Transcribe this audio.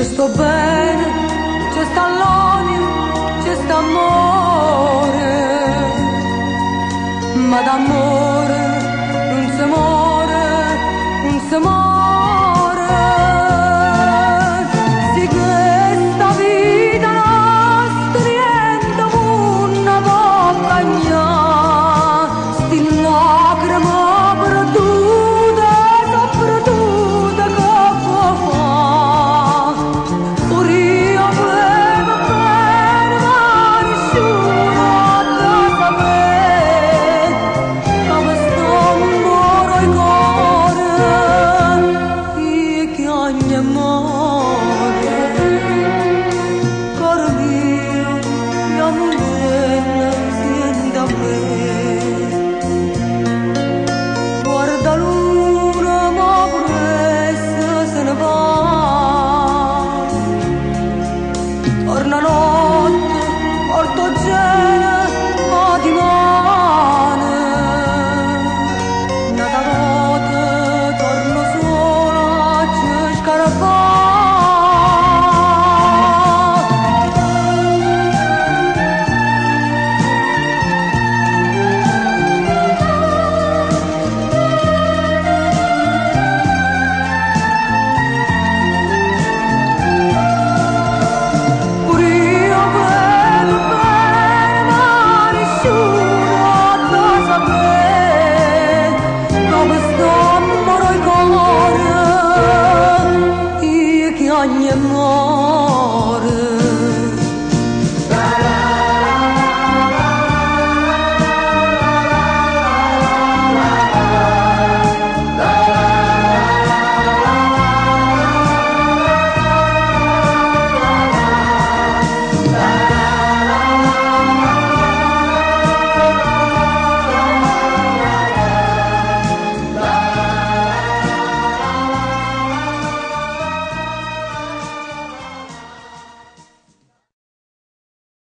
C'è sto bene, c'è sta l'odio, c'è sta amore, ma d'amore non si muore, non si muore. Sì, questa vita nostra rientra una compagnia, sti lacrime perdute, soprattutto che può fare. Ora io volevo bene, ma nessuno da sapere, come sto moro il cuore, io che ogni amore.